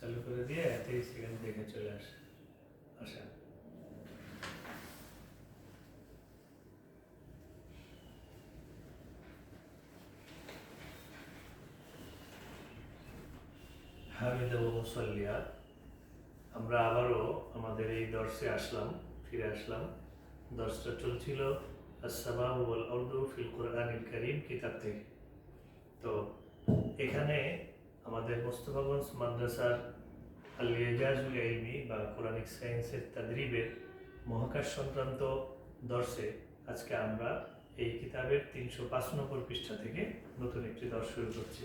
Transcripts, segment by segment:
চালু করে দিয়ে 30 সেকেন্ড দেখে চলে আসা। হামিদা ওয়া মুসাল্লিয়া, আমরা আবারও আমাদের এই দর্শে ফিরে আসলাম। দর্শটা চলছিল আস-সামাউ ওয়াল আরদু ফিল কুরআনিল কারীম কিতাব থেকে। তো এখানে আমাদের মোস্তফাগঞ্জ মাদ্রাসার আল-ইজাজুল ইলমি বা কোরআনিক সায়েন্সের তাদরিবের মহাকাশ সংক্রান্ত দর্শে আজকে আমরা এই কিতাবের 305 নম্বর পৃষ্ঠা থেকে নতুন একটি দর্শ শুরু করছি।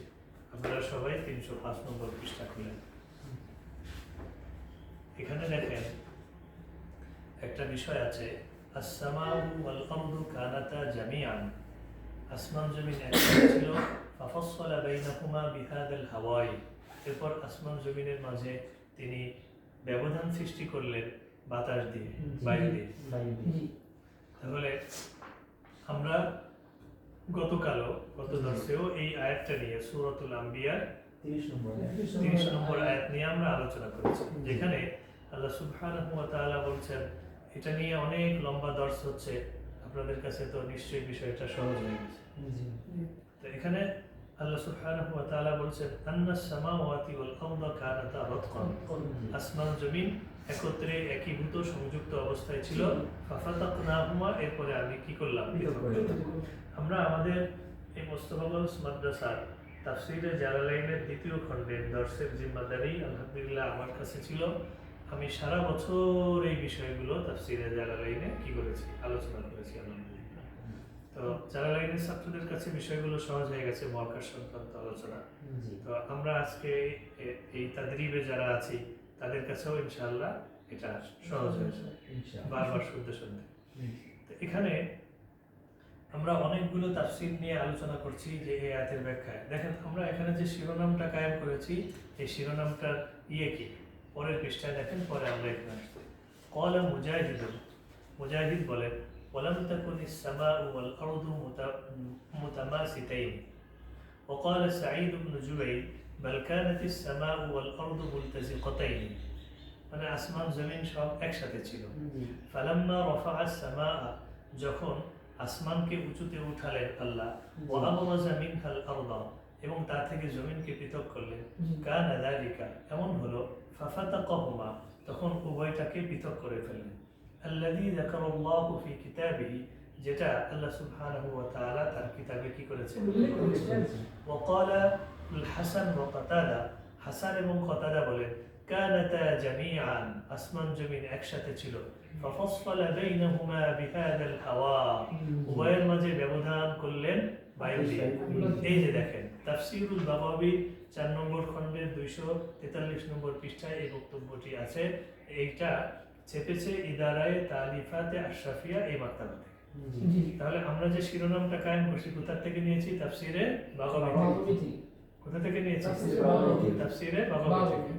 আপনারা সবাই 305 নম্বর পৃষ্ঠা খুলেন। এখানে দেখেন একটা বিষয় আছে, আস-সামাউ ওয়াল আরদু কানাতা জামিআন, আসমান জমিন একসাথে ছিল, ফাফাসসালা বাইনাহুমা বিহাদাল হাওয়াই, এরপর আসমান জমিনের মাঝে তিনি ব্যবধান সৃষ্টি করলেন বাতাস দিয়ে, বায়ু দিয়ে। তাহলে আমরা গত দর্শেও এই আয়াতটা নিয়ে সূরাতুল আম্বিয়ার 30 নম্বর আয়াত নিয়ে আমরা আলোচনা করেছি, যেখানে আল্লাহ সুবহানাহু ওয়া তাআলা বলছেন, এটা নিয়ে অনেক লম্বা দর্শ হচ্ছে, আপনাদের কাছে তো নিশ্চয়ই বিষয়টা সহজ হয়ে গেছে। তো এখানে আল্লাহ সুবহানাহু ওয়া তাআলা বলছেন, আন্নাস সামাওয়াতি ওয়াল আরদা কানাতা রাতকান, আসমান জমিন একত্রে একীভূত সংযুক্ত অবস্থায় ছিল, ফাফাতাকনাহুমা, এরপরে আমি কি করলাম, আমরা আমাদের এই মোস্তফাগঞ্জ মাদ্রাসার তাফসীরে জালালাইনের 2য় খণ্ডের দর্শের জিম্মাদারি আলহামদুলিল্লাহ আমার কাছে ছিল। আমি সারা বছর এই বিষয়গুলো তাফসীরে জালালাইনে কি করেছি, আলোচনা করেছি আলহামদুলিল্লাহ। তো জালালাইনের ছাত্রদের কাছে বিষয়গুলো সহজ হয়ে গেছে, মহাকাশ সংক্রান্ত আলোচনা। তো আমরা আজকে এই তাদরিবে যারা আছি তাদের কাছেও ইনশাআল্লাহ এটা সহজ হয়েছে বারবার শুনতে। তো এখানে আমরা অনেকগুলো তাফসীর নিয়ে আলোচনা করছি যে এই আয়াতের ব্যাখ্যায়। দেখেন আমরা এখানে যে শিরোনামটা কায়েম করেছি, এই শিরোনামটার কি পরের পৃষ্ঠায় দেখেন, পরে আমরা এখানে আসছি। ক্বালা মুজাহিদ বলেন, ওয়ালাম তাকুনিস সামাউ ওয়াল আরদু মুতামাসিতাইন। وقال سعيد بن جبير بل كانت السماء والأرض ملتزقتين, মানে আসমান জমিন সব একসাথে ছিল। ফালাম্মা রাফা'a as-সামা'a, যখন আসমানকে উঁচুতে উঠালেন আল্লাহ, ওয়া আবরাজা মিনহাল আরদা, এবং তার থেকে জমিনকে পৃথক করলেন, কানা যালিকা, এমন হলো, ফাফাতাকাহুমা, তখন উভয়টাকে পৃথক করে ফেললেন, আল্লাযী যাকারাল্লাহু ফি কিতাবিহি, যেটা আল্লাহ সুবহানাহু ওয়া তাআলা তার কিতাবে কি করেছেন। ওয়া ক্বালা আল-হাসান ওয়া কাতাদা, হাসান এবং কাতাদা বলেন, কানাতা জামিআন, আসমান জমিন একসাথে ছিল, ফাফাসসালা বাইনাহুমা বিহাদাল হাওয়া, উভয়ের মাঝে ব্যবধান করলেন বায়ু দিয়ে। এই যে দেখেন তাফসীরুল বাগাবী 4 নম্বর খণ্ডের 243 নম্বর পৃষ্ঠায় এই বক্তব্যটি আছে। এইটা ছেপেছে ইদারায়ে তালিফাতে আশরাফিয়া এই মাকতাবা থেকে। তাহলে আমরা যে শিরোনামটা কায়েম করছি কোথা থেকে নিয়েছি, তাফসীরে বাগাবী। কোথা থেকে নিয়েছি? তাফসীরে বাগাবী থেকে।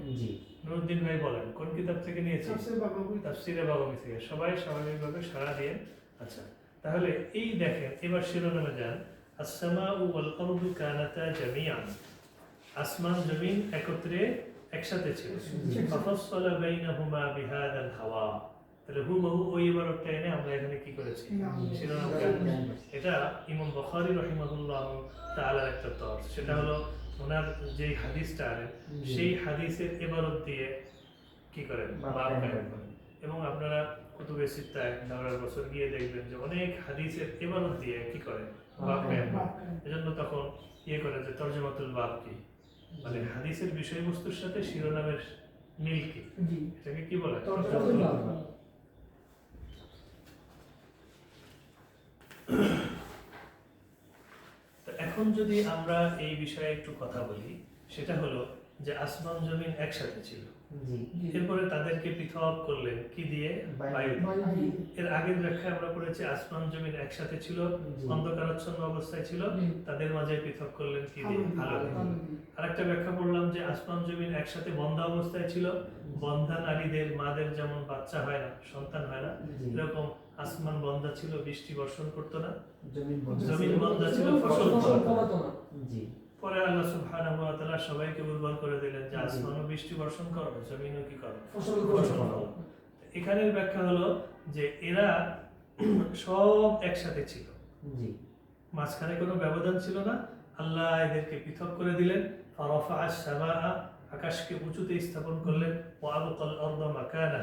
নুরুদ্দিন ভাই বলেন কোন কিতাব থেকে নিয়েছি? তাফসীরে বাগাবী থেকে। সবাই স্বাভাবিকভাবে সাড়া দিয়ে। আচ্ছা, তাহলে এই দেখেন, এবার শিরোনামে যান, আস-সামাউ ওয়াল আরদু কানাতা জামিআন, আসমান জমিন একত্রে একসাথে ছিল, ফাফাসসালা বাইনাহুমা বিহাদাল হাওয়া। তাহলে হুবহু ওই ইবারতটা এনে আমরা এখানে কি করেছি, শিরোনাম। এটা ইমাম বুখারী রাহিমাহুল্লাহ তাআলার একটা তর্ক, সেটা হলো ওনার যে হাদিসটা আনেন সেই হাদিসের ইবারত দিয়ে কি করেন, বাব কায়েম করেন। এবং আপনারা কুতুবে সিত্তায় দাওরার বছর গিয়ে দেখবেন যে অনেক হাদিসের ইবারত দিয়ে কি করে, বাব কায়েম করেন। এজন্য তখন করে যে তরজমাতুল বাব কি, মানে হাদিসের বিষয়বস্তুর সাথে শিরোনামের মিল কি, এটাকে কি বলে, তরজমাতুল বাব। এখন যদি আমরা এই বিষয়ে একটু কথা বলি, সেটা হলো যে আসমান জমিন একসাথে ছিল, এরপরে তাদেরকে পৃথক করলেন কি দিয়ে, বায়ু। এর আগের ব্যাখ্যা আমরা করেছি আসমান জমিন একসাথে ছিল, অন্ধকারাচ্ছন্ন অবস্থায় ছিল, তাদের মাঝে পৃথক করলেন কি দিয়ে, আলো দিয়ে। আরেকটা ব্যাখ্যা করলাম যে আসমান জমিন একসাথে বন্ধা অবস্থায় ছিল, বন্ধা নারীদের মাদের যেমন বাচ্চা হয় না, সন্তান হয় না, এরকম আসমান বন্ধা ছিল, বৃষ্টি বর্ষণ করতো না, জমিন বন্ধা ছিল, ফসল ফলাতো না। পরে আল্লাহ সুবহানাহু ওয়া তাআলা সবাইকে উর্বর করে দিলেন যে আসমানও বৃষ্টি বর্ষণ করো, জমিনও কি করো, ফসল করো। এখানের ব্যাখ্যা হলো যে এরা সব একসাথে ছিল, মাঝখানে কোনো ব্যবধান ছিল না। আল্লাহ এদেরকে পৃথক করে দিলেন। ফারাফা'আস সামাআ, আকাশকে উঁচুতে স্থাপন করলেন, ওয়া আবকাল আরদা মাকানাহা,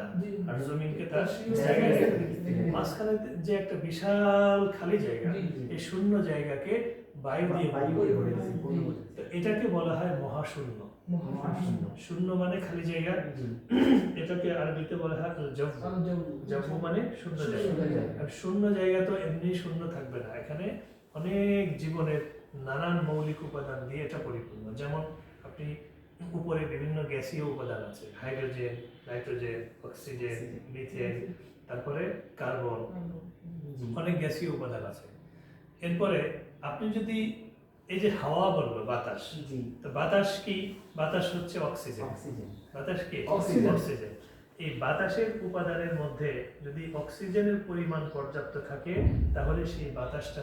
আর জমিনকে তার জায়গায় রেখে দিলেন। মাঝখানে যে একটা বিশাল খালি জায়গা, এই শূন্য জায়গাকে বায়ু দিয়ে ভরে দিয়েছেন। তো এটাকে বলা হয় মহাশূন্য। শূন্য মানে খালি জায়গা, এটাকে আরবিতে বলা হয় জাবু মানে শূন্য জায়গা। আর শূন্য জায়গা তো এমনি শূন্য থাকবে না, এখানে অনেক জীবনের নানান মৌলিক উপাদান দিয়ে এটা পরিপূর্ণ। যেমন আপনি উপরে বিভিন্ন গ্যাসীয় উপাদান আছে, হাইড্রোজেন, নাইট্রোজেন, অক্সিজেন, মিথেন, তারপরে কার্বন, অনেক গ্যাসীয় উপাদান আছে। এরপরে আপনি যদি এই যে হাওয়া বললো বাতাস, তো বাতাস কি? বাতাস হচ্ছে অক্সিজেন। বাতাস কি? অক্সিজেন। এই বাতাসের উপাদানের মধ্যে যদি অক্সিজেনের পরিমাণ পর্যাপ্ত থাকে তাহলে সেই বাতাসটা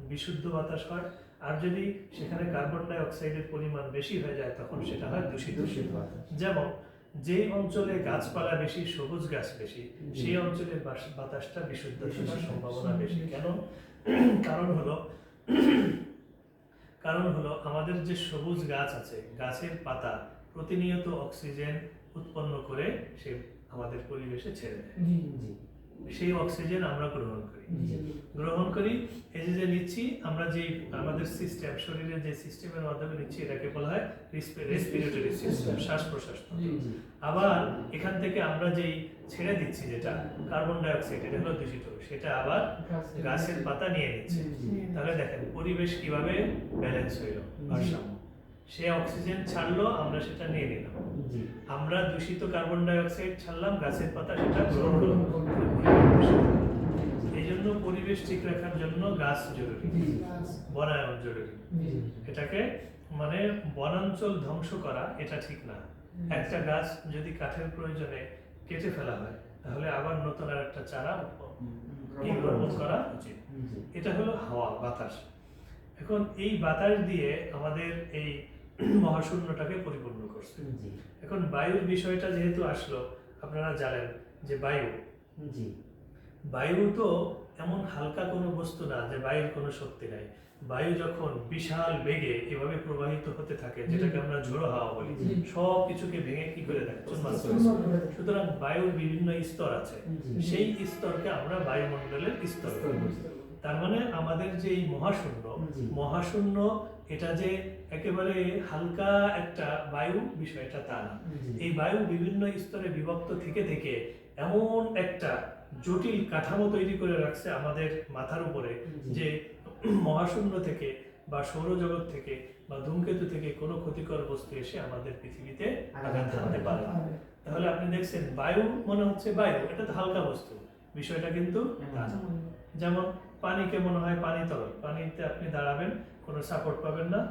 বিশুদ্ধ বাতাস হয়। আর যদি সেখানে কার্বন ডাই অক্সাইডের পরিমাণ বেশি হয়ে যায় তখন সেটা হয় দূষিত বাতাস। যেমন যে অঞ্চলে গাছপালা বেশি, সবুজ গাছ বেশি, সেই অঞ্চলের বাতাসটা বিশুদ্ধ থাকার সম্ভাবনা বেশি। কেন? কারণ হলো আমাদের যে সবুজ গাছ আছে, গাছের পাতা প্রতিনিয়ত অক্সিজেন উৎপন্ন করে সে আমাদের পরিবেশে ছেড়ে দেয়। সেই অক্সিজেন আমরা গ্রহণ করি। এই যে নিচ্ছি আমরা, যে আমাদের সিস্টেম, শরীরের যে সিস্টেমের মাধ্যমে নিচ্ছি এটাকে বলা হয় রেসপিরেটরি সিস্টেম, শ্বাস প্রশ্বাস। আবার এখান থেকে আমরা যেই ছেড়ে দিচ্ছি যেটা কার্বন ডাই অক্সাইড, এটা হলো দূষিত, সেটা আবার গাছের পাতা নিয়ে নিচ্ছে। তাহলে দেখেন পরিবেশ কিভাবে ব্যালেন্স হইল, ভারসাম্য। সে অক্সিজেন ছাড়লো, আমরা সেটা নিয়ে নিলাম। আমরা দূষিত কার্বন ডাই অক্সাইড ছাড়লাম, গাছের পাতা সেটা গ্রহণ করলো। এই জন্য পরিবেশ ঠিক রাখার জন্য গাছ জরুরি, বনায়ন জরুরি। এটাকে মানে বনাঞ্চল ধ্বংস করা এটা ঠিক না। একটা গাছ যদি কাঠের প্রয়োজনে কেটে ফেলা হয় তাহলে আবার নতুন আর একটা চারা রোপণ করা উচিত। এটা হলো হাওয়া, বাতাস। এখন এই বাতাস দিয়ে আমাদের এই মহাশূন্যটাকে পরিপূর্ণ করছে। এখন বায়ুর বিষয়টা যেহেতু আসলো, আপনারা জানেন যে বায়ু তো এমন হালকা কোনো বস্তু না যে বায়ুর কোনো শক্তি নাই। বায়ু যখন বিশাল বেগে এভাবে প্রবাহিত হতে থাকে, যেটাকে আমরা ঝোড়ো হাওয়া বলি, সব কিছুকে ভেঙে কি করে দেয়? সুতরাং বায়ুর বিভিন্ন স্তর আছে, সেই স্তরকে আমরা বায়ুমণ্ডলের স্তর বলি। তার মানে আমাদের যে এই মহাশূন্য এটা যে একেবারে হালকা একটা বায়ু বিষয়টা তা না। এই বায়ু বিভিন্ন স্তরে বিভক্ত থেকে থেকে এমন একটা জটিল কাঠামো তৈরি করে রাখছে আমাদের মাথার উপরে, যে মহাশূন্য থেকে বা সৌরজগৎ থেকে বা ধূমকেতু থেকে কোনো ক্ষতিকর বস্তু এসে আমাদের পৃথিবীতে আঘাত হানতে পারে না। তাহলে আপনি দেখছেন বায়ু মনে হচ্ছে বায়ু, এটা তো হালকা বস্তু, বিষয়টা কিন্তু যেমন পানিকে মনে হয় পানি তরল, পানিতে আপনি দাঁড়াবেন কোনো সাপোর্ট পাবেন না,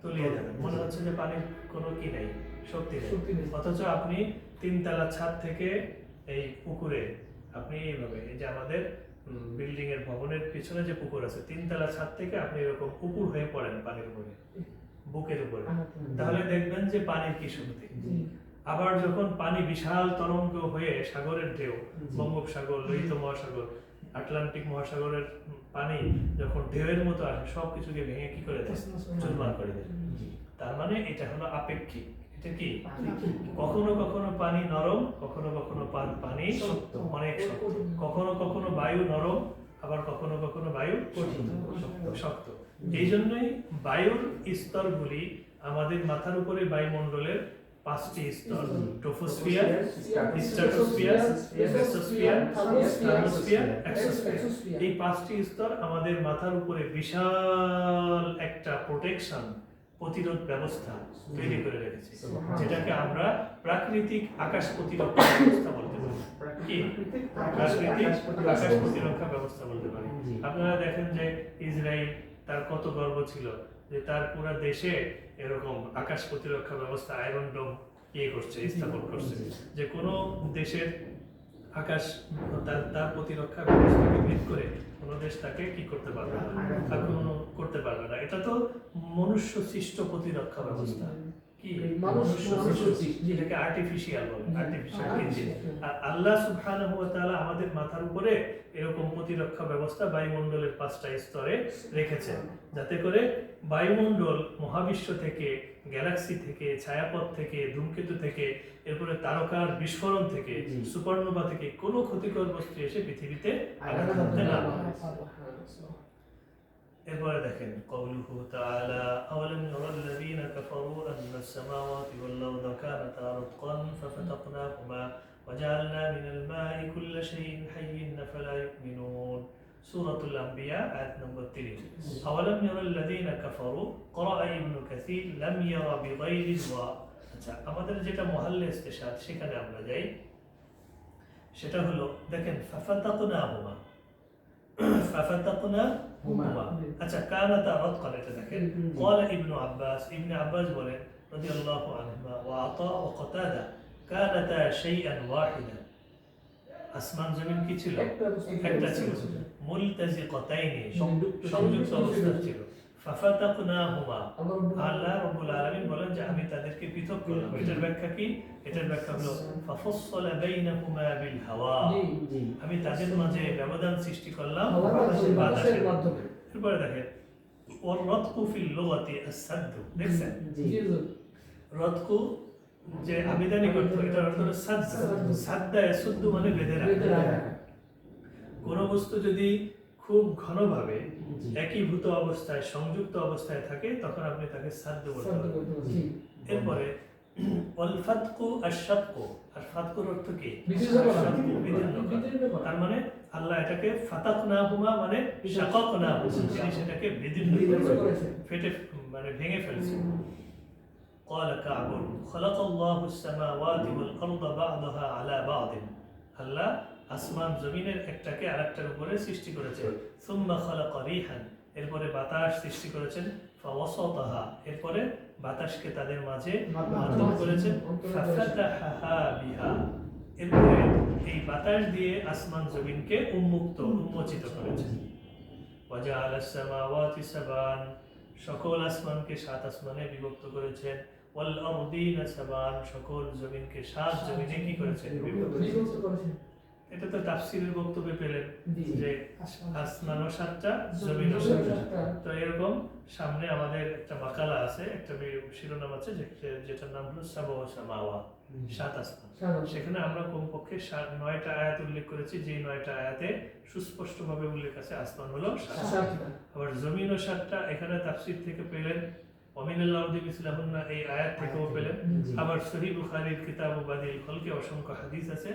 তলিয়ে যাবেন, মনে হচ্ছে যে পানির কোনো কি নেই, শক্তি নেই। অথচ আপনি 3 তলা ছাদ থেকে এই পুকুরে আপনি এইভাবে, এই যে আমাদের বিল্ডিং এর ভবনের পিছনে যে পুকুর আছে, 3 তলা ছাদ থেকে আপনি এরকম পুকুর হয়ে পড়েন পানির উপরে, বুকের উপরে, তাহলে দেখবেন যে পানির কি শক্তি। আবার যখন পানি বিশাল তরঙ্গ হয়ে সাগরের ঢেউ, বঙ্গোপসাগর, লোহিত মহাসাগর, আটলান্টিক মহাসাগরের পানি যখন ঢেউয়ের মতো আসে, সবকিছুকে ভেঙে কি করে দেয়? চুরমার করে দেয়। তার মানে এটা হলো আপেক্ষিক। এটা কি? কখনো কখনো পানি নরম, কখনো কখনো পানি অনেক শক্ত, কখনো কখনো বায়ু নরম, আবার কখনো কখনো বায়ু শক্ত। এই জন্যই বায়ুর স্তরগুলি আমাদের মাথার উপরে বায়ুমণ্ডলের 5টি স্তর: troposphere, stratosphere, mesosphere, thermosphere, exosphere. এই 5টি স্তর আমাদের মাথার উপরে বিশাল একটা প্রোটেকশন, প্রতিরোধ ব্যবস্থা তৈরি করে রেখেছে, যেটাকে আমরা প্রাকৃতিক আকাশ প্রতিরক্ষা ব্যবস্থা বলতে পারি। কি? প্রাকৃতিক আকাশ প্রতিরক্ষা ব্যবস্থা বলতে পারি। আপনারা দেখেন যে ইসরায়েল, তার কত গর্ব ছিল যে তার পুরো দেশে এরকম আকাশ প্রতিরক্ষা ব্যবস্থা, আয়রন ডোম স্থাপন করছে, যে কোনো দেশের আকাশ তার প্রতিরক্ষা ব্যবস্থাকে ভেদ করে কোনো দেশ তাকে কি করতে পারবে না, আক্রমণ করতে পারবে না। এটা তো মনুষ্য সৃষ্ট প্রতিরক্ষা ব্যবস্থা, কি মনুষ্য সৃষ্ট, যেটাকে আর্টিফিশিয়াল বলে, আর্টিফিশিয়াল ইঞ্জিন। আর আল্লাহ সুবহানাহু ওয়া তাআলা আমাদের মাথার উপরে এরকম প্রতিরক্ষা ব্যবস্থা বায়ুমণ্ডলের 5টা স্তরে রেখেছেন, যাতে করে বায়ুমণ্ডল মহাবিশ্ব থেকে, গ্যালাক্সি থেকে, ছায়াপথ থেকে, ধূমকেতু থেকে, এরপরে তারকার বিস্ফোরণ থেকে, সুপারনোভা থেকে কোনো ক্ষতিকর বস্তু এসে পৃথিবীতে আঘাত করতে না পারে। এরপরে দেখেন কওলুহু তাআলা আওয়ালাম ইয়ারাল্লাযীনা কাফারু আন্নাস সামাওয়াতি ওয়াল আরদা কানাতা রাতকান ফাফাতাকনাহুমা ওয়াজআলনা মিনাল মাই কুল্লা শাইইন হাইয়্যিন আফালা ইউমিনুন। সূরাতুল আম্বিয়া আয়াত নম্বর 30। আওয়ালাম ইয়ারাল্লাযীনা কাফারু ক্বারা ইবনে কাসীর লাম ইয়ারা বিগাইরি ওয়া। আচ্ছা, আমাদের যেটা মুহাল্লে ইস্তিশাদ সেখানে আমরা যাই, সেটা হলো দেখেন ফাফাতাকনাহুমা, ফাফাতাকনাহুমা। আচ্ছা, কানাতা রাতকান, এটা দেখেন ক্বালা ইবনে আব্বাস বলেন রাদিয়াল্লাহু আনহুমা ওয়া আতা ওয়া কাতাদা কানাতা শাইআন ওয়াহিদা। আসমান জমিন কি ছিল? একটা ছিল, মুলতাজিকাতাইনি, সংযুক্ত অবস্থা ছিল। ফাফাতাকনাহুমা, আল্লাহ রাব্বুল আলামিন বলেন যে আমি তাদেরকে পৃথক করলাম। এটার ব্যাখ্যা কি? এটার ব্যাখ্যা হলো ফাফাসসালা বাইনাহুমা বিল হাওয়া, আমি তাদের মাঝে ব্যবধান সৃষ্টি করলাম বাতাসের মাধ্যমে। এরপরে দেখেন ওয়ার রাতকু ফিল লুগাতি আস-সাদ্দ, দেখছেন রাতকু যে আবিধানিক অর্থ, এটার অর্থ হলো সাদ্দ। সাদ্দা ইয়াসুদ্দু মানে বেঁধে রাখা। কোন বস্তু যদি খুব ঘনভাবে একীভূত অবস্থায়, সংযুক্ত অবস্থায় থাকে, তখন আপনি তাকে সাদ্দ বলতে পারেন। এরপরে ওয়াল ফাতকু আশ-শাক্কু, আর ফাতকুর অর্থ কি? বিদীর্ণ করা। তার মানে আল্লাহ এটাকে ফাতাকনাহুমা মানে শাকাকনাহুমা, তিনি সেটাকে বিদীর্ণ করেছেন, ফেটে মানে ভেঙে ফেলেছেন। قال كعب خلق الله السماوات والأرض بعضها على بعض, আল্লাহ আসমান জমিনের একটাকে আরেকটার উপরে সৃষ্টি করেছেন। সুম্মা খালাকা রিহান, এরপরে বাতাস সৃষ্টি করেছেন। ফাওয়াসাতাহা, এরপরে বাতাসকে তাদের মাঝে মাধ্যম করেছেন। ফাফাতাহা বিহা, এরপরে এই বাতাস দিয়ে আসমান জমিনকে উন্মোচিত করেছেন। ওয়াজআলাস সামাওয়াতি সাবান, সকল আসমানকে 7 আসমানে বিভক্ত করেছেন। ওয়াল আরদিনা সাবান, সকল জমিনকে 7 জমিনে কি করেছেন? বিভক্ত করেছেন। এটা তো তাফসীরের বক্তব্যে পেলেন যে আসমানও 7টা, জমিনও 7টা। তো এরকম সামনে আমাদের একটা মাকালা আছে, একটা শিরোনাম আছে যেটার নাম হলো সাবউ সামাওয়াত, 7 আসমান। সেখানে আমরা কমপক্ষে 9টা আয়াত উল্লেখ করেছি, যে 9টা আয়াতে সুস্পষ্টভাবে উল্লেখ আছে আসমান হলো 7টা, আবার জমিনও 7টা। এখানে তাফসীর থেকে পেলেন, ওয়ামিনাল আরদি মিসলাহুন্না, এই আয়াত থেকেও পেলেন। আবার সহিহ বুখারীর কিতাব বাদিল খলকে অসংখ্য হাদিস আছে,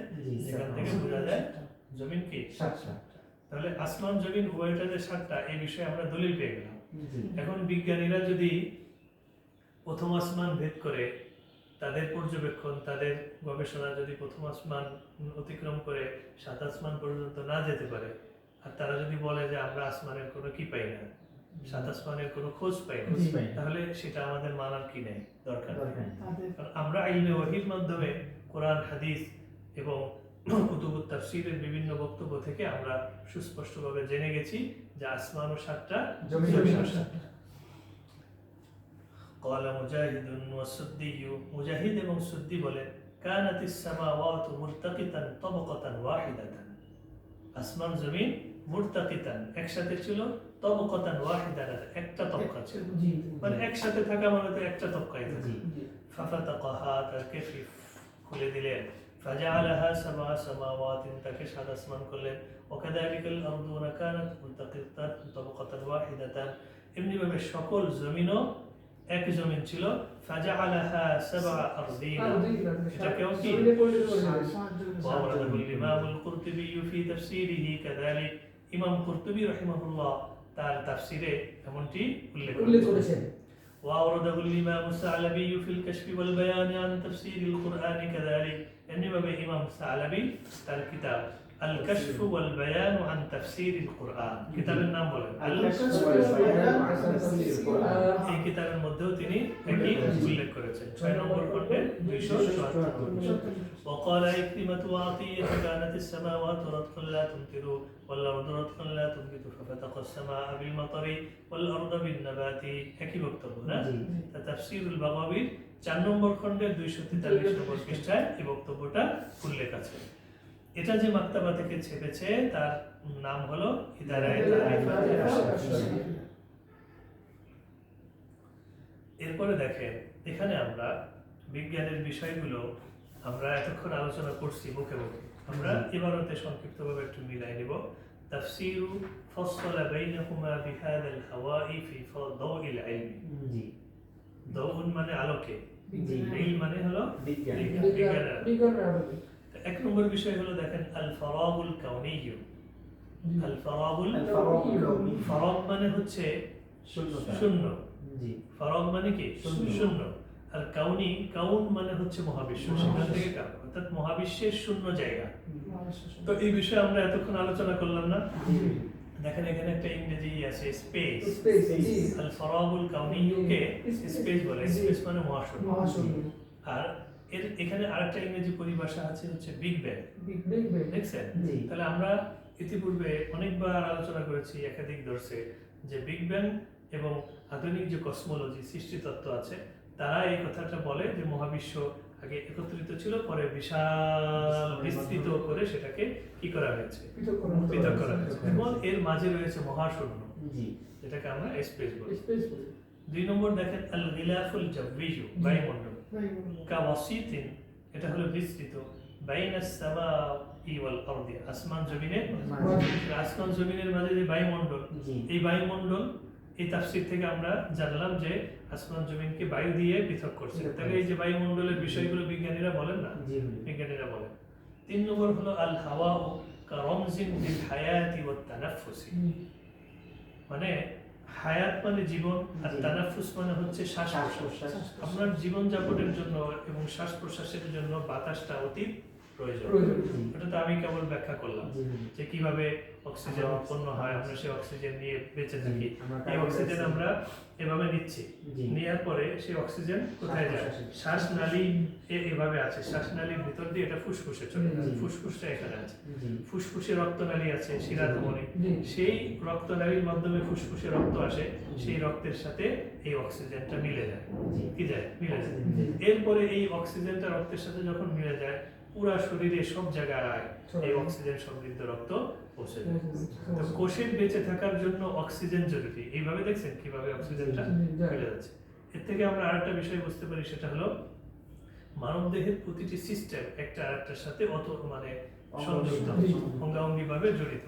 যেখান থেকে বোঝা যায় জমিন কি 7টা। তাহলে আসমান জমিন উভয়টা যে 7টা, এই বিষয়ে আমরা দলিল পেয়ে গেলাম। এখন বিজ্ঞানীরা যদি প্রথম আসমান ভেদ করে, তাদের পর্যবেক্ষণ, তাদের গবেষণা যদি প্রথম আসমান অতিক্রম করে 7 আসমান পর্যন্ত না যেতে পারে, আর তারা যদি বলে যে আমরা আসমানের কোনো কি পাই না, 7 আসমানের কোনো খোঁজ পাই না, তাহলে সেটা আমাদের মানার কি নেই, দরকার নেই। আমরা ইলমে ওয়াহির মাধ্যমে কোরআন, হাদিস এবং কুতুবুত তাফসীরের বিভিন্ন বক্তব্য থেকে আমরা সুস্পষ্টভাবে জেনে গেছি যে আসমানও 7টা, জমিনও 7টা। قال مجاهد والسدي, মুজাহিদ এবং সুদ্দি বলেন কানাতিস সামাওয়াতু মুরতাকিতান তাবাকাতান ওয়াহিদাতান, আসমান জমিন মুরতাকিতান একসাথে ছিল, তাবাকাতান ওয়াহিদাতান একটা তবকা ছিল, মানে একসাথে থাকা মানে তো একটা তবকাই থাকে। ফাফাতাকাহা, তাকে খুলে দিলেন। ফাজাআলাহা সাবআ সামাওয়াতিন, তাকে 7 আসমান করলেন। ওয়াকাযালিকাল আরদুনা কানাত মুরতাকিতান তাবাকাতান ওয়াহিদাতান, এমনিভাবে সকল জমিনও এক জমিন ছিল। ফাজাআলাহা সাবআ আরদিনা, এটাকেও কি ওয়াওরাদাহুল ইমামুল কুরতুবী ফি তাফসীরিহি কাযালিক, ইমাম কুরতুবী রাহিমাহুল্লাহ তার তাফসীরে এমনটি উল্লেখ করেছেন। ওয়াওরাদাহুল ইমামু সালাবী ফিল কাশফি ওয়াল বায়ান আন তাফসীরিল কুরআন কাযালিক, এমনিভাবে ইমাম সালাবী তার কিতাব আল কাশফু ওয়াল বায়ান আন তাফসীরিল কুরআন, কিতাবের নাম বলেন। এই কিতাবের মধ্যেও তিনি একই উল্লেখ করেছেন 6 নম্বর খণ্ডে 277। وقال عكرمة وعطية كانت السماوات رتقا لا تمطر والأرض رتقا لا تنبت ففتق السماء بالمطر والأرض بالنبات, একই বক্তব্য না? তাফসীরুল বাগাবীর 4 নম্বর খণ্ডের 243 নম্বর পৃষ্ঠায় এই বক্তব্যটা উল্লেখ আছে। এটা যে মাকতাবা থেকে ছেপেছে তার নাম হলো ইদারায়ে তারিফাতে আশ-শাফিয়্যিয়া। এরপরে দেখেন এখানে আমরা বিজ্ঞানের বিষয়গুলো আমরা এতক্ষণ আলোচনা করছি মুখে মুখে, আমরা ইবারতে সংক্ষিপ্তভাবে একটু মিলাই নিব। তাফসীরু ফাসসালা বাইনাহুমা বিহাদাল হাওয়াই ফি দাওইল ইলমি। দাওউন মানে আলোকে, ইলম মানে হলো বিজ্ঞান। এক নম্বর বিষয় হলো দেখেন আল ফারাগুল কাউনিয়্যু। আল ফারাগুল ফারাগ মানে হচ্ছে শূন্য, ফারাগ মানে কি শূন্য, আর কাউনি কাউন মানে হচ্ছে মহাবিশ্ব, সেখান থেকে কাউন অর্থাৎ মহাবিশ্বের শূন্য জায়গা। তো এই বিষয়ে আমরা এতক্ষণ আলোচনা করলাম না? দেখেন এখানে একটা ইংরেজি আছে স্পেস। আল ফারাগুল কাউনিয়্যুকে স্পেস বলে, স্পেস মানে মহাশূন্য। আর এখানে আরেকটা ইংরেজি পরিভাষা আছে হচ্ছে বিগ ব্যাং। দেখছেন? তাহলে আমরা ইতিপূর্বে অনেকবার আলোচনা করেছি একাধিক দর্শে যে বিগ ব্যাং এবং আধুনিক যে কসমোলজি সৃষ্টিতত্ত্ব আছে তারা এই কথাটা বলে যে মহাবিশ্ব আগে একত্রিত ছিল, পরে বিশাল বিস্তৃত করে সেটাকে কি করা হয়েছে, পৃথক করা হয়েছে, এবং এর মাঝে রয়েছে মহাশূন্য, যেটাকে আমরা স্পেস বলি। 2 নম্বর দেখেন আল গিলাফুল জাওয়িয়্যু, বায়ুমণ্ডল। কাওয়াসিতিন, এটা হলো বিস্তৃত, বাইনাস সামাই ওয়াল আরদি, আসমান জমিনের মাঝে যে বায়ুমণ্ডল, এই বায়ুমণ্ডল এই তাফসীর থেকে আমরা জানলাম যে আসমান জমিনকে বায়ু দিয়ে পৃথক করছে। তাহলে এই যে বায়ুমণ্ডলের বিষয়গুলো বিজ্ঞানীরা বলেন না, বিজ্ঞানীরা বলেন। 3 নম্বর হলো আল হাওয়াউ কারামজিন লিল হায়াতি ওয়াত তানাফফুসি, মানে হায়াত মানে জীবন আর তানাফুস মানে হচ্ছে শ্বাস প্রশ্বাস। আপনার জীবন যাপনের জন্য এবং শ্বাস প্রশ্বাসের জন্য বাতাসটা অতি প্রয়োজন। এটা তো আমি কেবল ব্যাখ্যা করলাম যে কিভাবে অক্সিজেন উৎপন্ন হয়, আমরা সেই অক্সিজেন নিয়ে বেঁচে থাকি। এই অক্সিজেন আমরা এভাবে নিচ্ছি, নেওয়ার পরে সেই অক্সিজেন কোথায় যায়? শ্বাসনালী এভাবে আছে, শ্বাসনালীর ভিতর দিয়ে এটা ফুসফুসে চলে যায়, ফুসফুসটা এখানে আছে, ফুসফুসে রক্তনালী আছে, শিরাধমনী, সেই রক্তনালীর মাধ্যমে ফুসফুসে রক্ত আসে, সেই রক্তের সাথে এই অক্সিজেনটা মিলে যায়, কি যায়? মিলে যায়। এরপরে এই অক্সিজেনটা রক্তের সাথে যখন মিলে যায় পুরা শরীরে সব জায়গায় এই অক্সিজেন সমৃদ্ধ রক্ত পৌঁছে যায়। তো কোষের বেঁচে থাকার জন্য অক্সিজেন জরুরি। এইভাবে দেখছেন কিভাবে অক্সিজেনটা মিলে যাচ্ছে। এর থেকে আমরা আরেকটা বিষয় বুঝতে পারি, সেটা হলো মানবদেহের প্রতিটি সিস্টেম একটা আরেকটার সাথে মানে সংযুক্ত, অঙ্গাঙ্গি ভাবে জড়িত।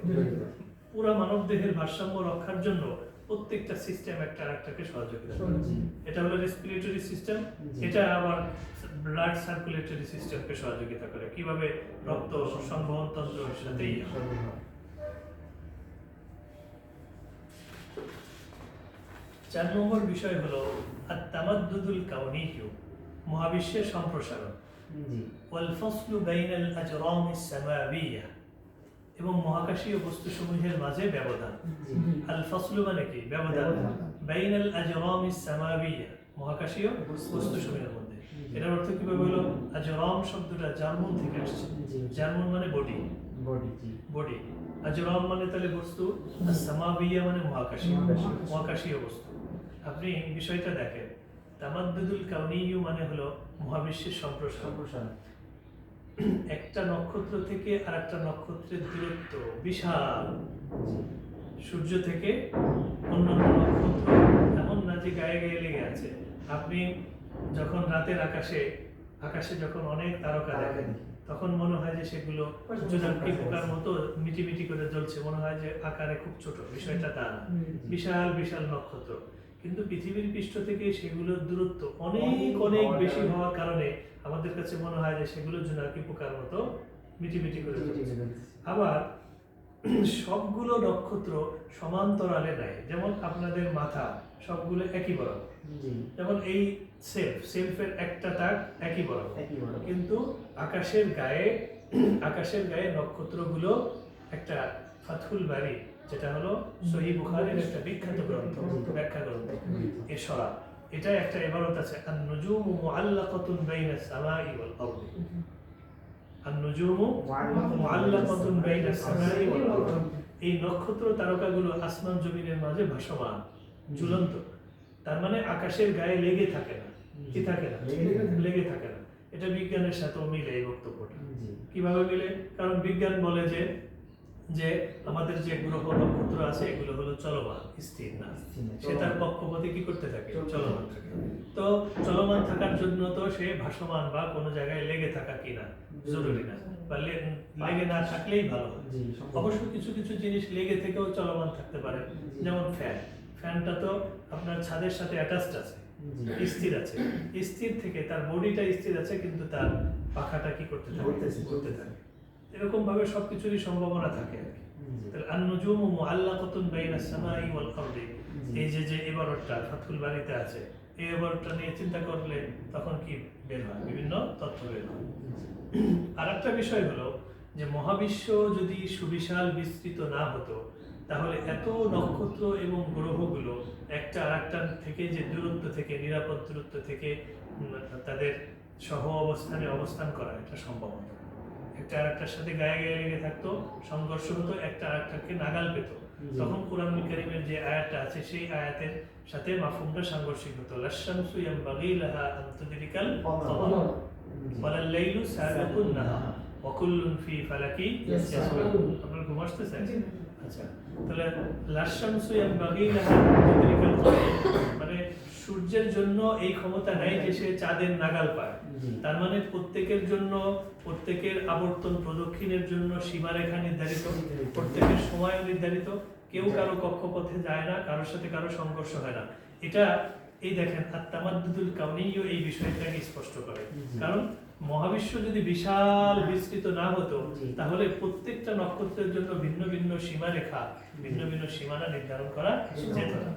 পুরা মানবদেহের ভারসাম্য রক্ষার জন্য প্রত্যেকটা সিস্টেম একটা আরেকটাকে সহযোগিতা করে। এটা হলো রেসপিরেটরি সিস্টেম, এটা আবার ব্লাড সার্কুলেটরি সিস্টেমকে সহযোগিতা করে। কিভাবে? রক্ত সংবহন তন্ত্রের সাথেই। 4 নম্বর বিষয় হলো আত-তামাদ্দুদুল কাউনিয়্যু, মহাবিশ্বের সম্প্রসারণ। ওয়াল ফাসলু বাইনাল আজরামিস সামাবিয়্যা, এবং মহাকাশীয় বস্তুসমূহের মাঝে ব্যবধান। আল ফাসলু মানে কি? ব্যবধান। বাইনাল আজরামিস সামাবিয়্যা, মহাকাশীয় বস্তুসমূহের মধ্যে। এটার অর্থ কিভাবে হলো? আজরাম শব্দটা জার্মান থেকে আসছে, জার্মান মানে বডি, বডি। আজরাম মানে তাহলে বস্তু, আর সামাবিয়্যা মানে মহাকাশীয়, মহাকাশীয় বস্তু। আপনি বিষয়টা দেখেন, তামাদ্দুদুল কাউনিয়্যু মানে হলো মহাবিশ্বের সম্প্রসারণ। একটা নক্ষত্র থেকে আরেকটা নক্ষত্রের দূরত্ব বিশাল। সূর্য থেকে অন্যান্য নক্ষত্র এমন না যে গায়ে গায়ে লেগে আছে। আপনি যখন রাতের আকাশে যখন অনেক তারকা দেখেন, তখন মনে হয় যে সেগুলো জোনাকি পোকার মতো মিটিমিটি করে জ্বলছে, মনে হয় যে আকারে খুব ছোট। বিষয়টা তা না, বিশাল বিশাল নক্ষত্র। কিন্তু পৃথিবীর পৃষ্ঠ থেকে সেগুলোর দূরত্ব অনেক অনেক বেশি হওয়ার কারণে আমাদের কাছে মনে হয় যে সেগুলো জোনাকি পোকার মতো মিটিমিটি করে জ্বলছে। আবার সবগুলো নক্ষত্র সমান্তরালে নেয়, যেমন আপনাদের মাথা সবগুলো একই বরাবর, যেমন এই সেলফের একটা তাক একই বরাবর, কিন্তু আকাশের গায়ে আকাশের গায়ে নক্ষত্রগুলো একটা ফাতহুল বারি, যেটা হলো সহিহ বুখারীর একটা বিখ্যাত গ্রন্থ, ব্যাখ্যা গ্রন্থ, এ সরা, এটা একটা ইবারত আছে, আন-নুজুমু মুআল্লাকাতুন বাইনাস সামাই ওয়াল আরদি। আন-নুজুমু মুআল্লাকাতুন বাইনাস সামাই ওয়াল আরদি, এই নক্ষত্র তারকাগুলো আসমান জমিনের মাঝে ভাসমান, ঝুলন্ত। তার মানে আকাশের গায়ে লেগে থাকে না, কি থাকে না, লেগে থাকে না। এটা বিজ্ঞানের সাথেও মিলে এই বক্তব্যটা। কিভাবে মিলে? কারণ বিজ্ঞান বলে যে যে আমাদের যে গ্রহ নক্ষত্র আছে এগুলো হলো চলমান, স্থির না, সে তার কক্ষপথে কি করতে থাকে, চলমান থাকে। তো চলমান থাকার জন্য তো সে ভাসমান বা কোনো জায়গায় লেগে থাকা কিনা জরুরি না, বা লেগে না থাকলেই ভালো। অবশ্য কিছু কিছু জিনিস লেগে থেকেও চলমান থাকতে পারে, যেমন ফ্যানটা তো আপনার ছাদের সাথে অ্যাটাচড আছে, স্থির আছে, স্থির থেকে তার বডিটা স্থির আছে, কিন্তু তার পাখাটা কি করতে থাকে, ঘুরতে থাকে। এরকম ভাবে সবকিছুরই সম্ভাবনা থাকে আর কি। তাহলে আন-নুজুমু মুআল্লাকাতুন বাইনাস সামাই ওয়াল আরদি, এই যে ইবারতটা ফাতহুল বারীতে আছে, এই ইবারতটা নিয়ে চিন্তা করলে তখন কি বের হয়, বিভিন্ন তথ্য বের হয়। আরেকটা বিষয় হলো যে মহাবিশ্ব যদি সুবিশাল বিস্তৃত না হতো, তাহলে এত নক্ষত্র এবং গ্রহগুলো একটা আরেকটা থেকে যে দূরত্ব থেকে, নিরাপদ দূরত্ব থেকে তাদের সহ অবস্থানে অবস্থান করা, এটা সম্ভব হতো। একটা আরেকটার সাথে গায়ে গায়ে লেগে থাকতো, সংঘর্ষ হতো, একটা আরেকটাকে নাগাল পেত। তখন কুরআনুল কারীমের যে আয়াতটা আছে সেই আয়াতের সাথে মাফহুমটা সাংঘর্ষিক হতো। লাশ-শামসু ইয়ানবাগী লাহা আন তুদরিকাল কমার ওয়ালাল লাইলু সাবিকুন নাহার ওয়া কুল্লুন ফি ফালাকি ইয়াসবাহুন। আপনারা ঘুম আসতেছে? আচ্ছা, তাহলে লাশ-শামসু ইয়ানবাগী লাহা আন তুদরিকাল কমার, মানে সূর্যের জন্য এই ক্ষমতা নাই যে সে চাঁদের নাগাল পায়। তার মানে প্রত্যেকের জন্য, প্রত্যেকের আবর্তন প্রদক্ষিণের জন্য সীমারেখা নির্ধারিত, প্রত্যেকের সময় নির্ধারিত, কেউ কারো কক্ষপথে যায় না, কারোর সাথে কারো সংঘর্ষ হয় না। এটা এই দেখেন আত-তামাদ্দুদুল কাউনিয়্য এই বিষয়টাকে স্পষ্ট করে। কারণ মহাবিশ্ব যদি বিশাল বিস্তৃত না হতো, তাহলে প্রত্যেকটা নক্ষত্রের জন্য ভিন্ন ভিন্ন সীমারেখা, ভিন্ন ভিন্ন সীমানা নির্ধারণ করা যেত না।